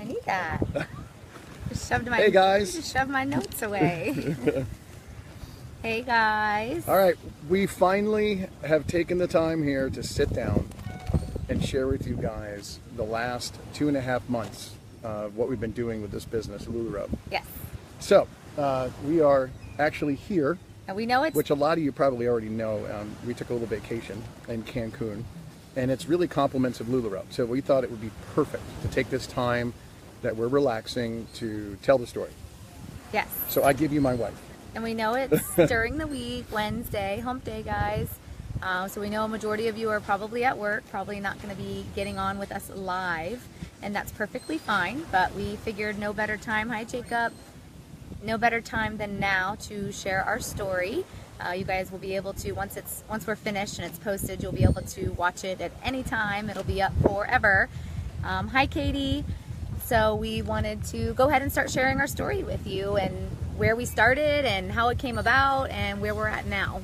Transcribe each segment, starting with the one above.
Hey, guys. Hey, guys. Just shoved my notes away. Hey, guys. All right, we finally have taken the time here to sit down and share with you guys the last 2.5 months of what we've been doing with this business, LuLaRoe. Yes. So, we are actually here, And we know it's... which a lot of you probably already know. We took a little vacation in Cancun, and it's really compliments of LuLaRoe. So we thought it would be perfect to take this time that we're relaxing to tell the story. Yes. So I give you my wife. And we know it's during the week, Wednesday, hump day, guys. So we know a majority of you are probably at work, probably not going to be getting on with us live, and that's perfectly fine. But we figured no better time, hi Jacob, no better time than now to share our story. You guys will be able to, once we're finished and it's posted, you'll be able to watch it at any time. It'll be up forever. Hi Katie. So we wanted to go ahead and start sharing our story with you and where we started and how it came about and where we're at now,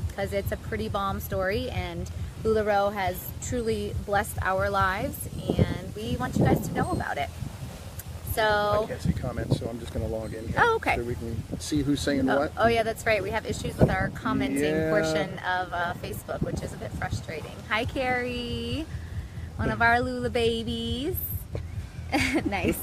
because it's a pretty bomb story, and LuLaRoe has truly blessed our lives, and we want you guys to know about it. So I can't see comments, so I'm just going to log in here. Oh, okay. So we can see who's saying what. Oh yeah, that's right. We have issues with our commenting Yeah. portion of Facebook, which is a bit frustrating. Hi Carrie, one of our Lula babies. Nice.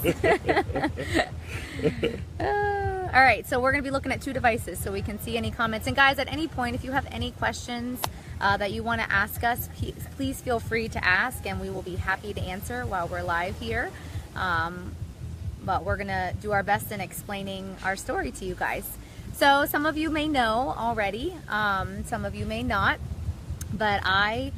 All right, so we're going to be looking at 2 devices so we can see any comments. And guys, at any point, if you have any questions that you want to ask us, please feel free to ask, and we will be happy to answer while we're live here. But we're going to do our best in explaining our story to you guys. So some of you may know already, some of you may not, but I've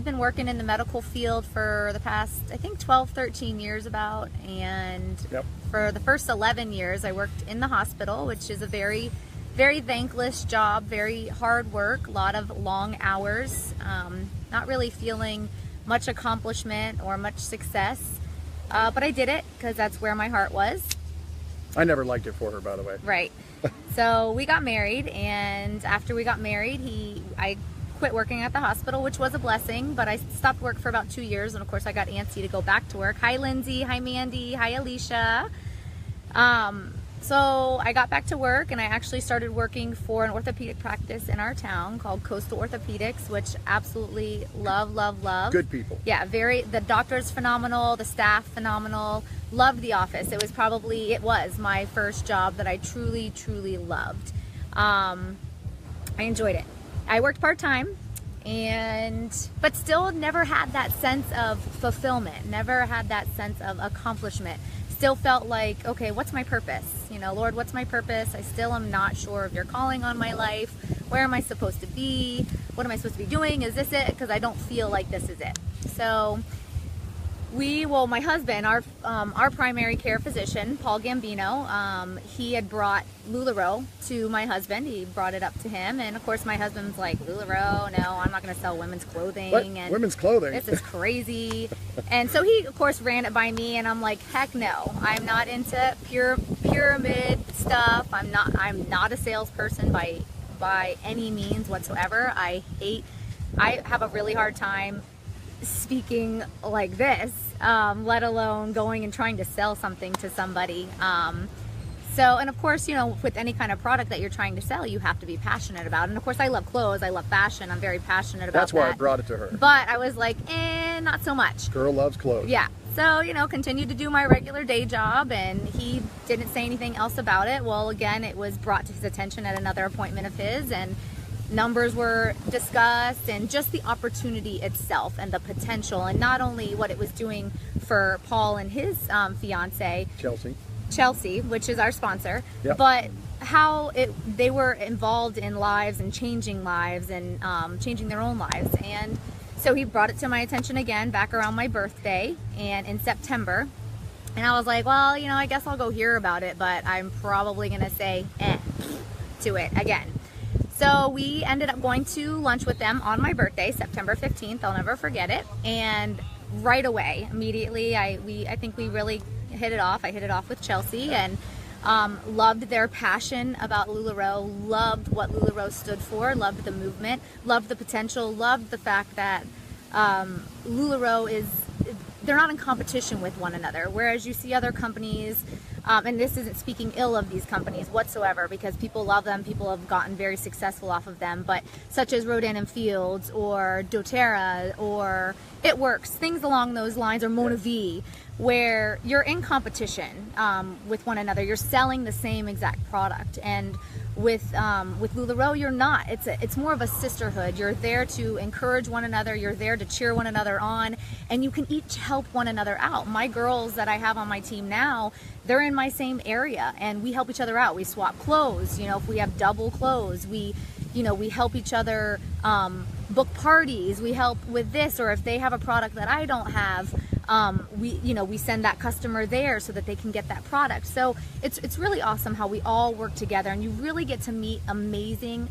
been working in the medical field for the past, I think, 12, 13 years about, and Yep. for the first 11 years I worked in the hospital, which is a very, very thankless job, very hard work, a lot of long hours, not really feeling much accomplishment or much success, but I did it because that's where my heart was. I never liked it for her, by the way. Right. So we got married, and after we got married, I quit working at the hospital, which was a blessing, but I stopped work for about 2 years, and of course I got antsy to go back to work. Hi Lindsay, hi Mandy, hi Alicia. So I got back to work, and I actually started working for an orthopedic practice in our town called Coastal Orthopedics, which absolutely love. Good people. Yeah, the doctor's phenomenal, the staff phenomenal, loved the office. It was my first job that I truly loved. I enjoyed it. I worked part-time, but still never had that sense of fulfillment, never had that sense of accomplishment. Still felt like, okay, what's my purpose? You know, Lord, what's my purpose? I still am not sure of your calling on my life. Where am I supposed to be? What am I supposed to be doing? Is this it? Because I don't feel like this is it. So my husband, our primary care physician, Paul Gambino, he had brought LuLaRoe to my husband. He brought it up to him, and of course my husband's like, LuLaRoe, no, I'm not going to sell women's clothing. What? And Women's clothing? This is crazy. And so he, of course, ran it by me, and I'm like, heck no, I'm not into pyramid stuff. I'm not a salesperson by any means whatsoever. I have a really hard time speaking like this, let alone going and trying to sell something to somebody. And of course, you know, with any kind of product that you're trying to sell, you have to be passionate about it. And of course, I love clothes, I love fashion, I'm very passionate about That's why I brought it to her. But I was like, not so much. Girl loves clothes. Yeah. So, you know, continued to do my regular day job, and he didn't say anything else about it. Well, again, it was brought to his attention at another appointment of his, and numbers were discussed, and just the opportunity itself and the potential, and not only what it was doing for Paul and his fiance Chelsea, which is our sponsor, yep, but how they were involved in lives and changing lives and changing their own lives. And so he brought it to my attention again back around my birthday and in September, and I was like, well, you know, I guess I'll go hear about it, but I'm probably gonna say to it again. So we ended up going to lunch with them on my birthday, September 15th. I'll never forget it. And right away, immediately, I think we really hit it off. I hit it off with Chelsea, and loved their passion about LuLaRoe, loved what LuLaRoe stood for, loved the movement, loved the potential, loved the fact that LuLaRoe is they're not in competition with one another. Whereas you see other companies, and this isn't speaking ill of these companies whatsoever, because people love them, people have gotten very successful off of them, but such as Rodan and Fields or doTERRA or It Works, things along those lines, or Mona V, where you're in competition with one another. You're selling the same exact product. And with LuLaRoe, you're not. It's more of a sisterhood. You're there to encourage one another. You're there to cheer one another on, and you can each help one another out. My girls that I have on my team now, they're in my same area, and we help each other out. We swap clothes. You know, if we have double clothes, we help each other book parties. We help with this, or if they have a product that I don't have, we send that customer there so that they can get that product. So it's really awesome how we all work together, and you really get to meet amazing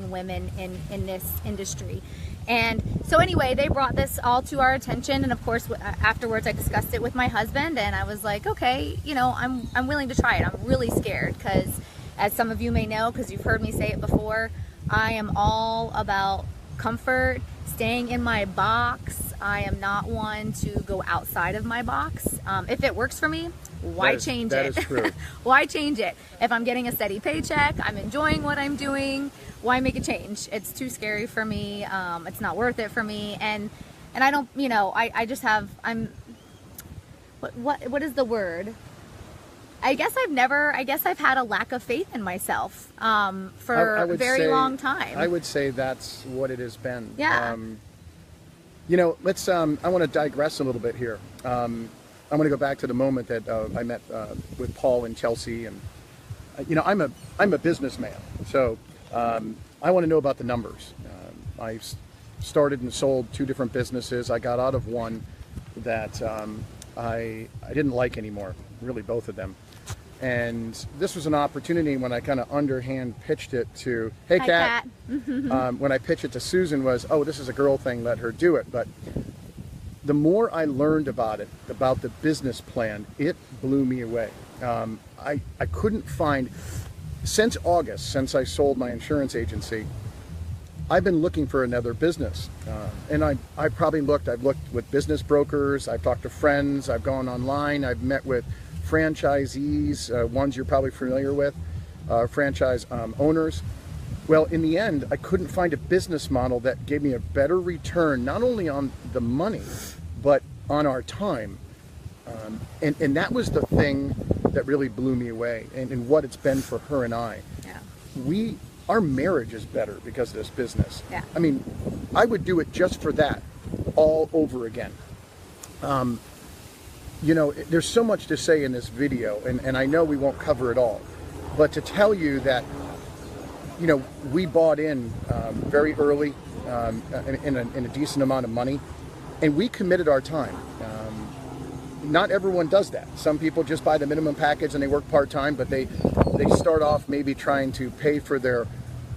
women in this industry. And so anyway, they brought this all to our attention, and of course afterwards I discussed it with my husband, and I was like, okay, I'm willing to try it. I'm really scared because, as some of you may know, because you've heard me say it before, I am all about comfort, staying in my box. I am not one to go outside of my box. If it works for me, why change it? That is true. Why change it? If I'm getting a steady paycheck, I'm enjoying what I'm doing, why make a change? It's too scary for me. It's not worth it for me. And I don't, I just have, what is the word? I guess I've had a lack of faith in myself for a very long time. I would say that's what it has been. Yeah. Let's, I want to digress a little bit here. I want to go back to the moment that I met with Paul and Chelsea, and I'm a businessman, so I want to know about the numbers. I started and sold 2 different businesses. I got out of one that I didn't like anymore, really both of them. And this was an opportunity when I kind of underhand pitched it to, hey, Hi, Kat. When I pitched it to Susan was, oh, this is a girl thing, let her do it. But the more I learned about it, about the business plan, it blew me away. I couldn't find, since August, since I sold my insurance agency, I've been looking for another business. And I've looked with business brokers, I've talked to friends, I've gone online, I've met with franchisees, ones you're probably familiar with, franchise owners. Well, in the end, I couldn't find a business model that gave me a better return, not only on the money, but on our time. And that was the thing that really blew me away, and what it's been for her and I. Yeah. Our marriage is better because of this business. Yeah. I mean, I would do it just for that all over again. There's so much to say in this video, and I know we won't cover it all, but to tell you that, we bought in very early in a decent amount of money, and we committed our time. Not everyone does that. Some people just buy the minimum package and they work part-time, but they start off maybe trying to pay for their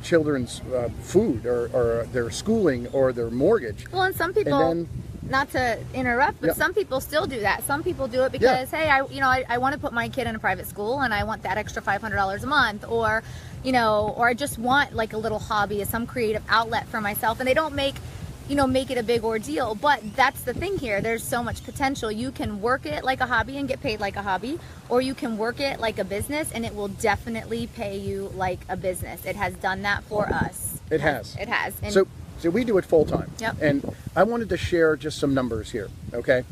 children's food or their schooling or their mortgage. Well, and some people, not to interrupt, but some people still do that. Some people do it because, hey, I want to put my kid in a private school and I want that extra $500 a month, or I just want like a little hobby, some creative outlet for myself, and they don't make it a big ordeal. But that's the thing here. There's so much potential. You can work it like a hobby and get paid like a hobby, or you can work it like a business and it will definitely pay you like a business. It has done that for us. It has. It has. And so we do it full time. Yep. And I wanted to share just some numbers here, okay?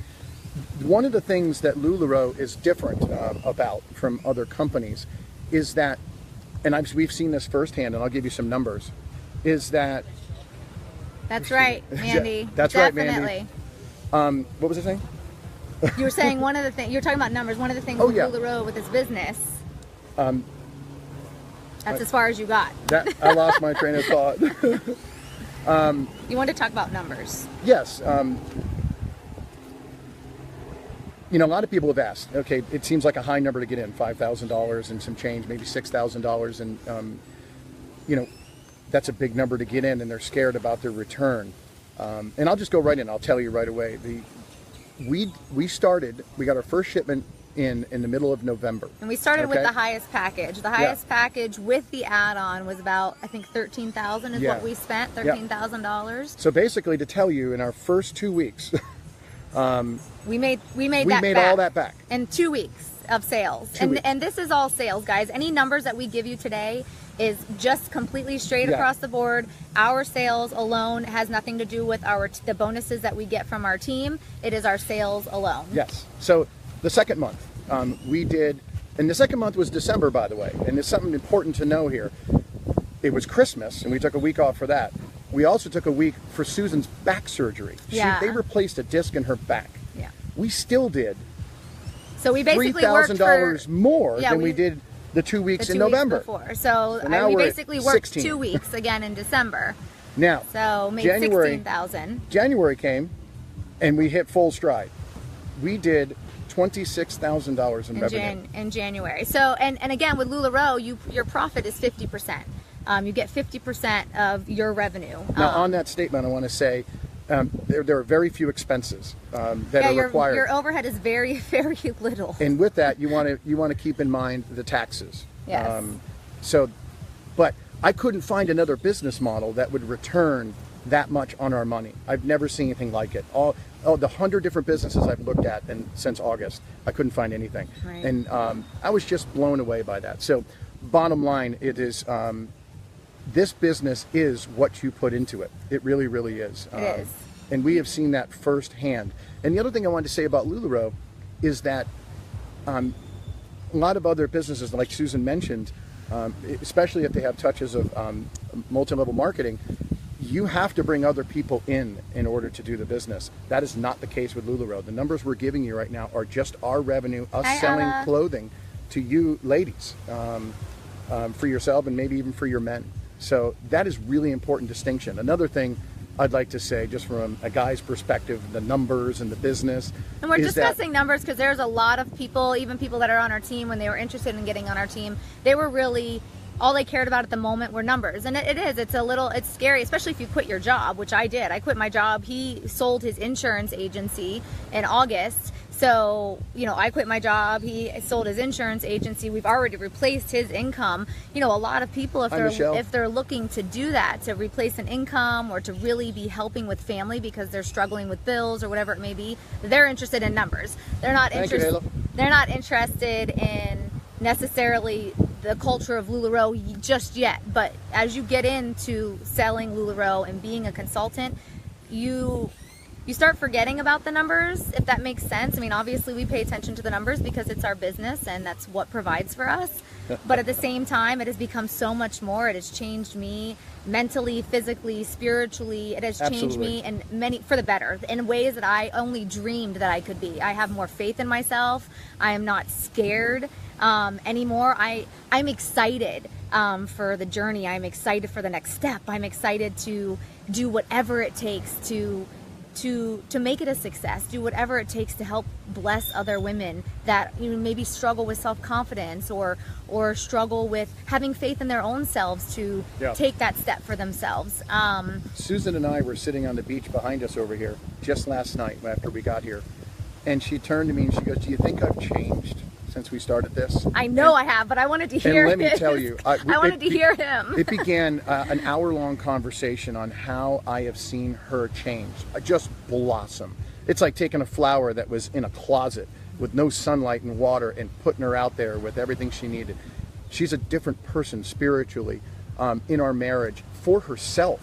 One of the things that LuLaRoe is different about from other companies is that, and we've seen this firsthand, and I'll give you some numbers, is that... That's right, Mandy. That's definitely. Right, Mandy. What was I saying? You were saying one of the things, you were talking about numbers, one of the things with LuLaRoe with his business. That's as far as you got. I lost my train of thought. You wanted to talk about numbers. Yes. A lot of people have asked, okay, it seems like a high number to get in, $5,000 and some change, maybe $6,000. And, that's a big number to get in, and they're scared about their return. And I'll just go right in. I'll tell you right away. We got our first shipment in the middle of November. And we started with the highest package. The highest package with the add-on was about, I think, $13,000 is what we spent, $13,000. So basically, to tell you, in our first 2 weeks, We made We that made back all that back. in 2 weeks of sales. 2 weeks. And this is all sales, guys. Any numbers that we give you today is just completely straight Yeah. across the board. Our sales alone has nothing to do with the bonuses that we get from our team. It is our sales alone. Yes. So the second month, we did, and the second month was December, by the way. And there's something important to know here. It was Christmas, and we took a week off for that. We also took a week for Susan's back surgery. Yeah. They replaced a disc in her back. Yeah. We still did So we basically worked $3,000 for more Yeah, than we we- did the 2 weeks the in 2 weeks November. before. So now we we're at basically worked 16. 2 weeks again in December. Now, So made January, 16,000. January came, and we hit full stride. We did $26,000 in revenue. In January. So and again with LuLaRoe, your profit is 50%. You get 50% of your revenue. Now, on that statement, I want to say there are very few expenses that are required. Your overhead is very, very little. And with that, you want to keep in mind the taxes. Yes. But I couldn't find another business model that would return that much on our money. I've never seen anything like it. All the 100 different businesses I've looked at since August, I couldn't find anything. Right. And I was just blown away by that. So, bottom line, it is. This business is what you put into it. It really, really is. It is. And we have seen that firsthand. And the other thing I wanted to say about LuLaRoe is that a lot of other businesses, like Susan mentioned, especially if they have touches of multi-level marketing, you have to bring other people in order to do the business. That is not the case with LuLaRoe. The numbers we're giving you right now are just our revenue, us Hi, selling Anna. clothing to you ladies, for yourself and maybe even for your men. So that is really important distinction. Another thing I'd like to say, just from a guy's perspective, the numbers and the business. And we're is that- discussing numbers because there's a lot of people, even people that are on our team, when they were interested in getting on our team, they were really, all they cared about at the moment were numbers. And it's scary, especially if you quit your job, which I did. I quit my job. He sold his insurance agency in August. So, I quit my job. He sold his insurance agency. We've already replaced his income. A lot of people, if they're looking to do that, to replace an income or to really be helping with family because they're struggling with bills or whatever it may be, they're interested in numbers. They're not interested in necessarily the culture of LuLaRoe just yet. But as you get into selling LuLaRoe and being a consultant, you start forgetting about the numbers, if that makes sense. I mean, obviously we pay attention to the numbers because it's our business and that's what provides for us. But at the same time, it has become so much more. It has changed me mentally, physically, spiritually. It has changed me for the better, in ways that I only dreamed that I could be. I have more faith in myself. I am not scared anymore. I'm excited for the journey. I'm excited for the next step. I'm excited to do whatever it takes to make it a success, do whatever it takes to help bless other women that maybe struggle with self-confidence or struggle with having faith in their own selves to take that step for themselves. Susan and I were sitting on the beach behind us over here just last night after we got here, and she turned to me and she goes, "Do you think I've changed since we started this?" I know I have, but I wanted to hear And let me tell you, I wanted to hear him. It began an hour-long conversation on how I have seen her change, just blossom. It's like taking a flower that was in a closet with no sunlight and water and putting her out there with everything she needed. She's a different person spiritually, in our marriage, for herself.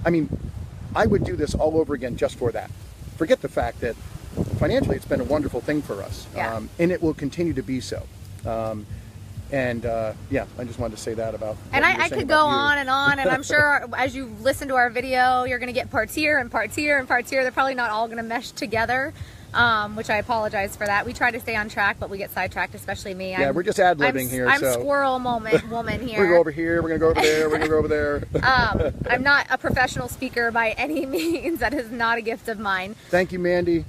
I mean, I would do this all over again just for that. Forget the fact that financially it's been a wonderful thing for us, and it will continue to be so. I just wanted to say that about. And I could go on, and I'm sure as you listen to our video, you're going to get parts here and parts here and parts here. They're probably not all going to mesh together, which I apologize for that. We try to stay on track, but we get sidetracked, especially me. Yeah, we're just ad-libbing here. I'm squirrel woman here. We're going to go over here, we're going to go over there, we're going to go over there. I'm not a professional speaker by any means. That is not a gift of mine. Thank you, Mandy.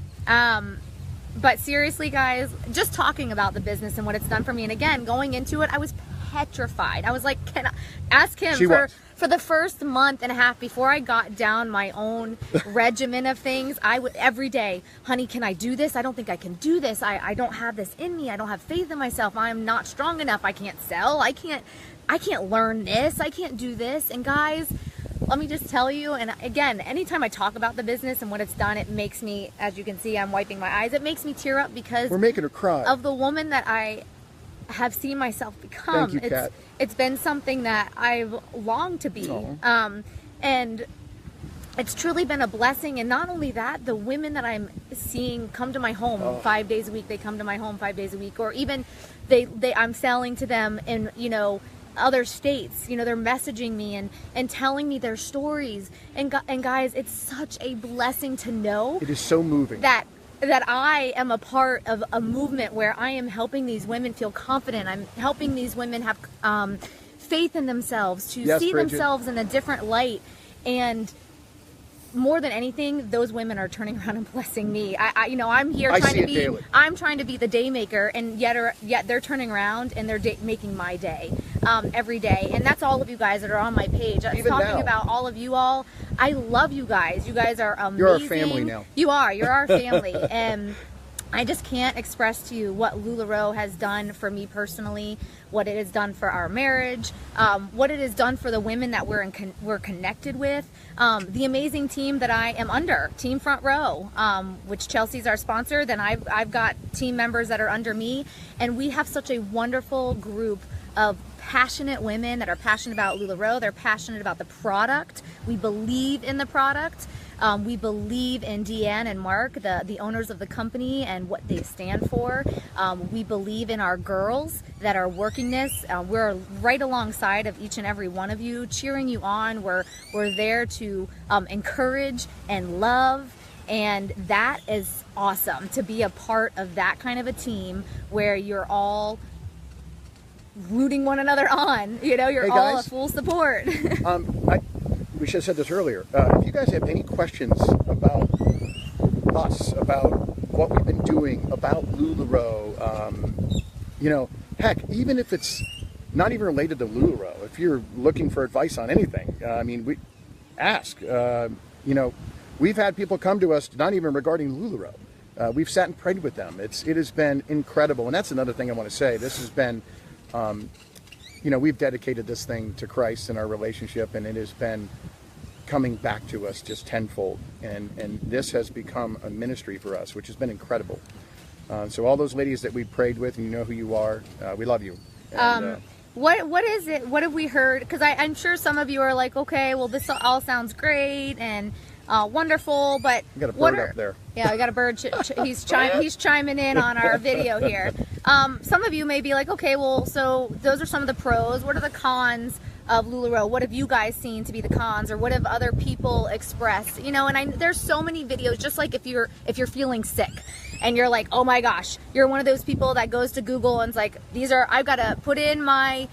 But seriously, guys, just talking about the business and what it's done for me, and again, going into it, I was petrified. I was like, can I ask him for the first month and a half before I got down my own regimen of things. I would every day, honey, can I do this? I don't think I can do this. I don't have this in me. I don't have faith in myself. I'm not strong enough. I can't sell. I can't learn this. I can't do this. And guys, let me just tell you, and again, anytime I talk about the business and what it's done, it makes me, as you can see, I'm wiping my eyes, it makes me tear up because we're making her cry. Of the woman that I have seen myself become. Thank you, Kat. It's been something that I've longed to be. And it's truly been a blessing. And not only that, the women that I'm seeing come to my home 5 days a week, they come to my home 5 days a week, or even I'm selling to them in, you know, other states. You know, they're messaging me and telling me their stories. And guys, it's such a blessing to know. It is so moving. That I am a part of a movement where I am helping these women feel confident. I'm helping these women have faith in themselves, to see Bridget. themselves in a different light. And more than anything, those women are turning around and blessing me. You know, I'm here trying to be, daily. I'm trying to be the day maker, and yet they're turning around and they're making my day every day. And that's all of you guys that are on my page. I was talking about all of you all. I love you guys. You guys are amazing. You're our family now. You are. You're our family. And I just can't express to you what LuLaRoe has done for me personally, what it has done for our marriage, what it has done for the women that we're connected with, the amazing team that I am under, Team Front Row, which Chelsea's our sponsor. Then I've got team members that are under me, and we have such a wonderful group of passionate women that are passionate about LuLaRoe. They're passionate about the product. We believe in the product. We believe in Deanne and Mark, the owners of the company, and what they stand for. We believe in our girls that are working this. We're right alongside of each and every one of you, cheering you on. We're there to encourage and love, and that is awesome to be a part of that kind of a team where you're all rooting one another on. You know, you're all a full support. We should have said this earlier. If you guys have any questions about us, about what we've been doing, about LuLaRoe, you know, heck, even if it's not even related to LuLaRoe, if you're looking for advice on anything, I mean, we ask. You know, we've had people come to us not even regarding LuLaRoe. We've sat and prayed with them. It has been incredible, and that's another thing I want to say. This has been, you know, we've dedicated this thing to Christ in our relationship, and it has been coming back to us just tenfold. And this has become a ministry for us, which has been incredible. So all those ladies that we prayed with, and you know who you are, we love you. And, what is it? What have we heard? Because I'm sure some of you are like, okay, well, this all sounds great and wonderful, but you got a bird up there. Yeah, we got a bird. He's chiming in on our video here. Some of you may be like, okay, well, so those are some of the pros. What are the cons of LuLaRoe? What have you guys seen to be the cons, or what have other people expressed? You know, and there's so many videos. Just like if you're feeling sick, and you're like, oh my gosh, you're one of those people that goes to Google and it's like, I've got to put in my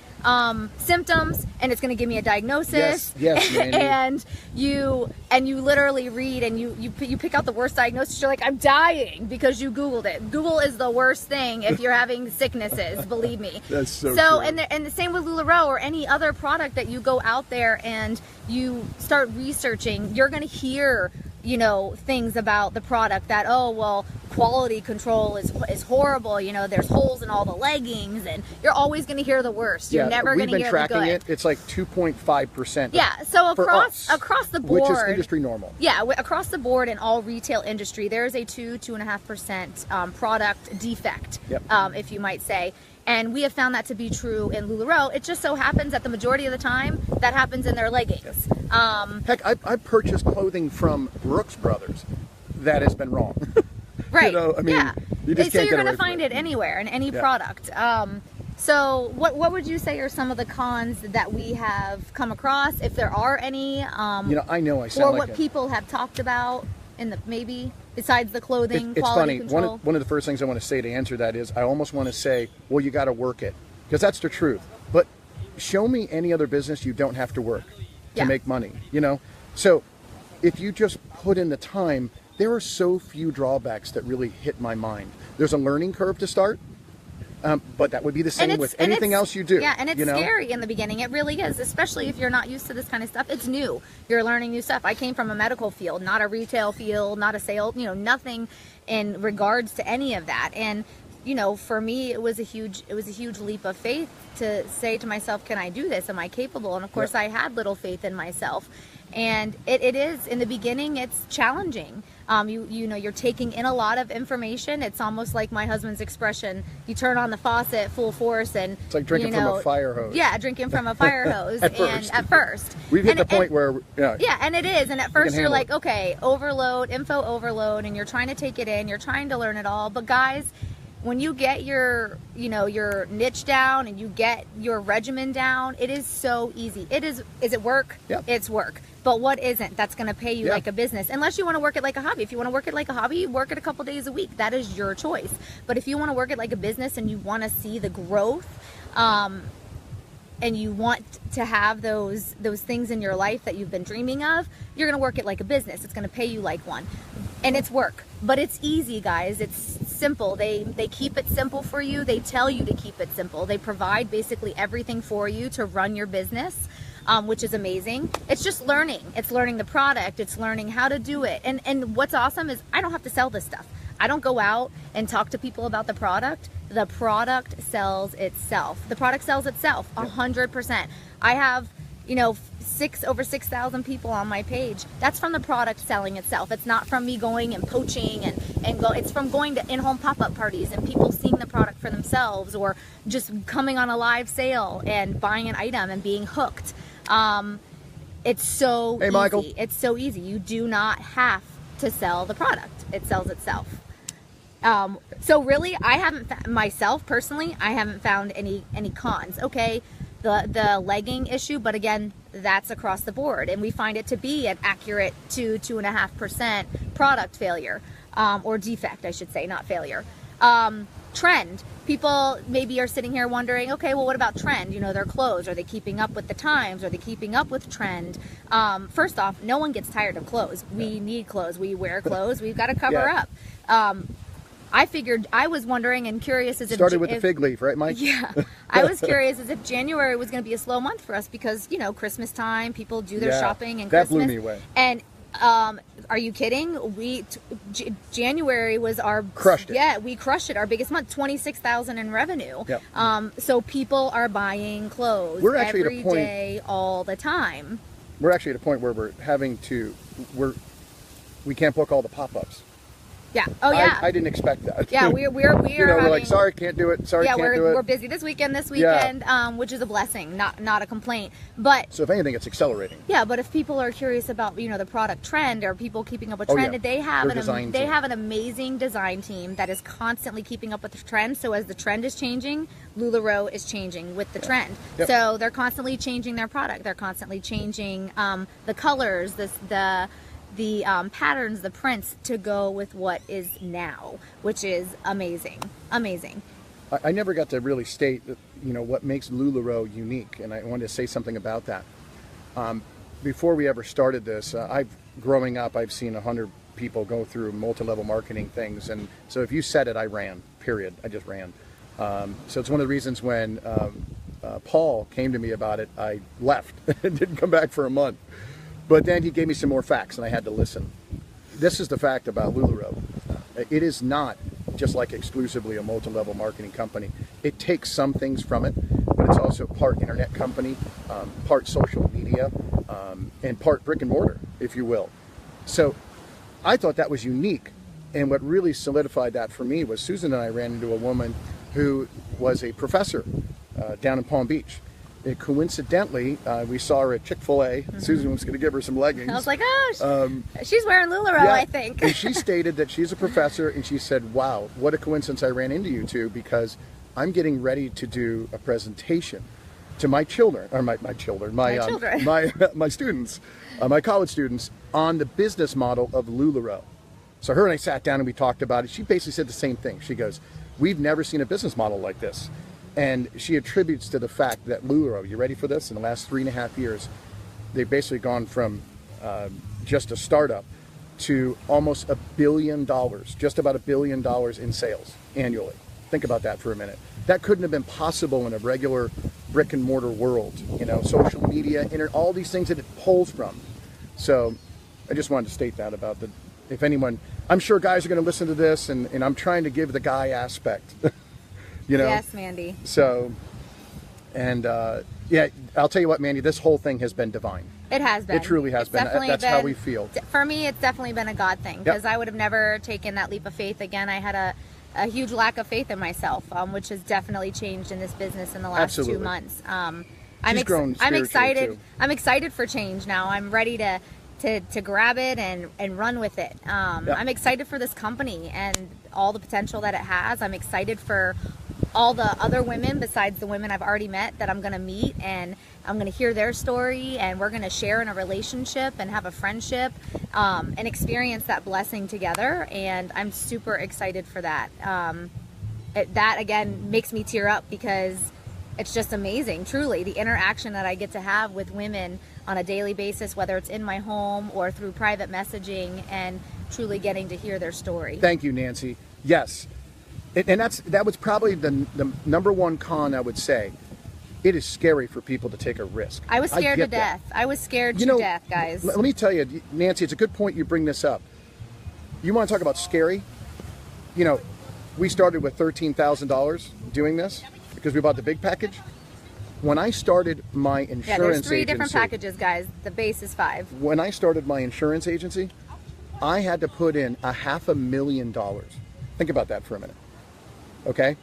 symptoms, and it's going to give me a diagnosis. Yes, and you literally read, and you pick out the worst diagnosis. You're like, I'm dying because you Googled it. Google is the worst thing if you're having sicknesses, believe me. That's so true. And the same with LuLaRoe or any other product that you go out there and you start researching, you're going to hear, you know, things about the product that, oh, well, quality control is horrible. You know, there's holes in all the leggings, and you're always going to hear the worst. You're never going to hear the good. We've been tracking it. It's like 2.5%. Yeah, so across the board, which is industry normal. Yeah, across the board in all retail industry, there is a 2.5% product defect, if you might say. And we have found that to be true in LuLaRoe. It just so happens that the majority of the time, that happens in their leggings. Heck, I purchased clothing from Brooks Brothers that has been wrong. Right. You know, I mean, yeah. You just so can't you're get going to find it anywhere in any product. So what would you say are some of the cons that we have come across, if there are any? You know, I know I sound or like what people have talked about in the maybe besides the clothing it's quality funny. control. One of the first things I want to say to answer that is I almost want to say, well, you got to work it, because that's the truth. But show me any other business you don't have to work to make money. You know, so if you just put in the time, there are so few drawbacks that really hit my mind. There's a learning curve to start. But that would be the same with anything else you do. Yeah, and it's scary in the beginning. It really is, especially if you're not used to this kind of stuff. It's new. You're learning new stuff. I came from a medical field, not a retail field, not a sales, you know, nothing in regards to any of that. And, you know, for me, it was a huge leap of faith to say to myself, can I do this? Am I capable? And of course, I had little faith in myself. And it is, in the beginning, it's challenging. You know, you're taking in a lot of information. It's almost like my husband's expression, you turn on the faucet full force and it's like drinking from a fire hose. Yeah, drinking from a fire hose. at first. We've hit the point where, yeah, and it is. And at first you're like, it. okay, overload, info overload, and you're trying to take it in, you're trying to learn it all. But guys, when you get your, you know, your niche down and you get your regimen down, it is so easy. Is it work? Yep. It's work. But what isn't? That's going to pay you like a business. Unless you want to work it like a hobby. If you want to work it like a hobby, work it a couple days a week. That is your choice. But if you want to work it like a business and you want to see the growth, and you want to have those things in your life that you've been dreaming of, you're going to work it like a business. It's going to pay you like one. And it's work. But it's easy, guys. It's simple. They keep it simple for you. They tell you to keep it simple. They provide basically everything for you to run your business. Which is amazing. It's just learning. It's learning the product. It's learning how to do it. And what's awesome is I don't have to sell this stuff. I don't go out and talk to people about the product. The product sells itself. The product sells itself 100%. I have, you know, over 6,000 people on my page. That's from the product selling itself. It's not from me going and poaching and go. It's from going to in-home pop-up parties and people seeing the product for themselves, or just coming on a live sale and buying an item and being hooked. It's so Hey, easy. Michael. It's so easy. You do not have to sell the product. It sells itself. So really, I haven't myself personally, I haven't found any cons. Okay, the legging issue, but again, that's across the board, and we find it to be an accurate 2.5% product failure, or defect, I should say, not failure. Trend. People maybe are sitting here wondering, okay, well, what about trend? You know, their clothes, are they keeping up with the times? Are they keeping up with trend? First off, no one gets tired of clothes. We need clothes. We wear clothes. We've got to cover up. I was wondering and curious as started with the fig leaf, right, Mike? Yeah. I was curious as if January was going to be a slow month for us because, you know, Christmas time, people do their shopping and that Christmas. blew me away. And are you kidding? January was our crushed it. Yeah, we crushed it. Our biggest month, 26,000 in revenue. Yep. So people are buying clothes every day, all the time. We're actually at a point where we can't book all the pop-ups. Yeah. Oh, yeah. I didn't expect that. Yeah, we're you know, we're like, sorry, can't do it. Sorry, can't do it. We're busy this weekend, which is a blessing, not a complaint. But so if anything, it's accelerating. Yeah, but if people are curious about, you know, the product trend, or people keeping up with trend, they have an amazing design team that is constantly keeping up with the trend. So as the trend is changing, LuLaRoe is changing with the trend. Yep. So they're constantly changing their product. They're constantly changing the colors, the patterns, the prints to go with what is now, which is amazing. I never got to really state, you know, what makes LuLaRoe unique, and I wanted to say something about that. Before we ever started this, growing up, I've seen 100 people go through multi-level marketing things, and so if you said it, I ran, period. I just ran. So it's one of the reasons when Paul came to me about it, I left and didn't come back for a month. But then he gave me some more facts, and I had to listen. This is the fact about LuLaRoe. It is not just like exclusively a multi-level marketing company. It takes some things from it, but it's also part internet company, part social media, and part brick and mortar, if you will. So I thought that was unique. And what really solidified that for me was Susan and I ran into a woman who was a professor down in Palm Beach. And coincidentally, we saw her at Chick-fil-A. Mm-hmm. Susan was going to give her some leggings. I was like, oh, she's wearing LuLaRoe, I think. And she stated that she's a professor, and she said, wow, what a coincidence I ran into you two, because I'm getting ready to do a presentation to my children, or my students, my college students, on the business model of LuLaRoe. So her and I sat down and we talked about it. She basically said the same thing. She goes, we've never seen a business model like this. And she attributes to the fact that LuLaRoe, you ready for this? In the last 3.5 years, they've basically gone from just a startup to almost $1 billion, just about $1 billion in sales annually. Think about that for a minute. That couldn't have been possible in a regular brick and mortar world, you know, social media, internet, all these things that it pulls from. So I just wanted to state that about if anyone, I'm sure guys are going to listen to this, and I'm trying to give the guy aspect. You know? Yes, Mandy. So, and yeah, I'll tell you what, Mandy, this whole thing has been divine. It has been. It truly has been. That's how we feel. For me, it's definitely been a God thing, because I would have never taken that leap of faith again. I had a huge lack of faith in myself, which has definitely changed in this business in the last 2 months. I'm excited. Too. I'm excited for change now. I'm ready to grab it and run with it. I'm excited for this company and all the potential that it has. I'm excited for all the other women besides the women I've already met that I'm going to meet, and I'm going to hear their story, and we're going to share in a relationship and have a friendship and experience that blessing together. And I'm super excited for that. That again makes me tear up, because it's just amazing, truly, the interaction that I get to have with women on a daily basis, whether it's in my home or through private messaging, and truly getting to hear their story. Thank you, Nancy. Yes. And that was probably the number one con, I would say. It is scary for people to take a risk. I was scared to death. I was scared to death, guys. Let me tell you, Nancy, it's a good point you bring this up. You want to talk about scary? You know, we started with $13,000 doing this because we bought the big package. When I started my insurance agency... there's 3 different packages, guys. The base is 5. When I started my insurance agency, I had to put in $500,000. Think about that for a minute. Okay?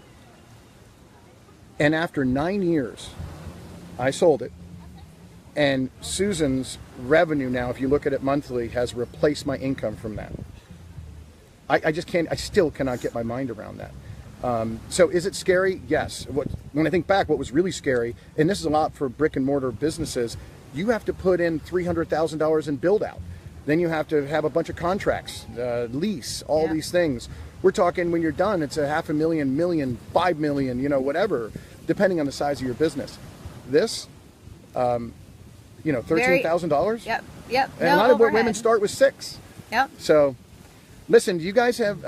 And after 9 years, I sold it. And Susan's revenue now, if you look at it monthly, has replaced my income from that. I just can't, I still cannot get my mind around that. So is it scary? Yes. When I think back, what was really scary, and this is a lot for brick and mortar businesses, you have to put in $300,000 in build out. Then you have to have a bunch of contracts, lease, all these things. We're talking, when you're done, it's $500,000, million, $5 million, you know, whatever, depending on the size of your business. This, you know, $13,000. Yep. And a lot of what women start with $6,000. Yep. So, listen, do you guys have?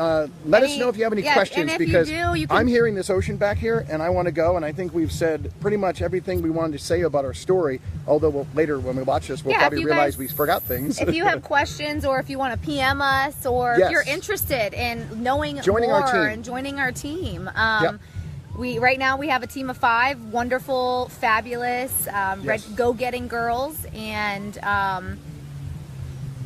Let us know if you have any questions, because I'm hearing this ocean back here, and I want to go. And I think we've said pretty much everything we wanted to say about our story. Although later, when we watch this, we'll probably realize we forgot things. If you have questions, or if you want to PM us, or if you're interested in knowing more and joining our team, right now we have a team of 5 wonderful, fabulous, go-getting girls, and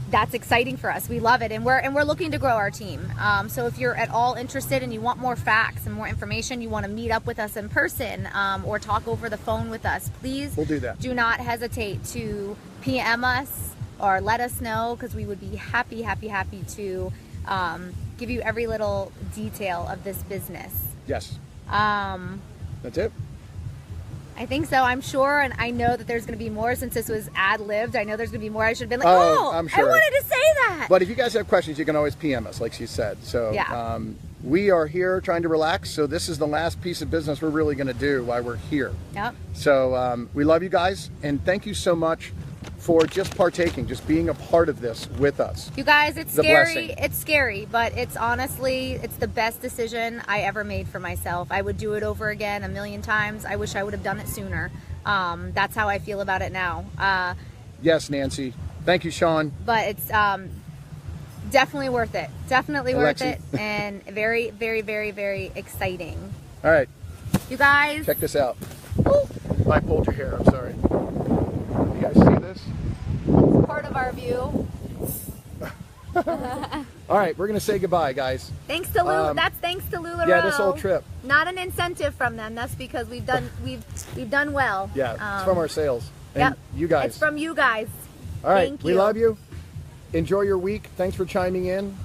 that's exciting for us. We love it, and we're looking to grow our team. So if you're at all interested and you want more facts and more information, you want to meet up with us in person, or talk over the phone with us, please, we'll do that. Do not hesitate to PM us or let us know, because we would be happy to give you every little detail of this business. Yes. That's it. I think so. I'm sure, and I know that there's going to be more, since this was ad-libbed. I know there's going to be more. I should have been like, I'm sure. I wanted to say that. But if you guys have questions, you can always PM us, like she said. So we are here trying to relax. So this is the last piece of business we're really going to do while we're here. Yep. So we love you guys, and thank you so much for just partaking, just being a part of this with us. You guys, it's scary. It's scary, but it's honestly, it's the best decision I ever made for myself. I would do it over again 1,000,000 times. I wish I would have done it sooner. That's how I feel about it now. Yes, Nancy. Thank you, Sean. But it's definitely worth it. Definitely worth it, and very, very, very, very exciting. All right. You guys. Check this out. Ooh. I pulled your hair. I'm sorry. You guys see this? It's part of our view. All right, we're gonna say goodbye, guys. Thanks to that's thanks to LuLaRoe. Yeah, this whole trip. Not an incentive from them. That's because we've done well. Yeah, it's from our sales. And you guys. It's from you guys. All right, Thank we love you. Enjoy your week. Thanks for chiming in.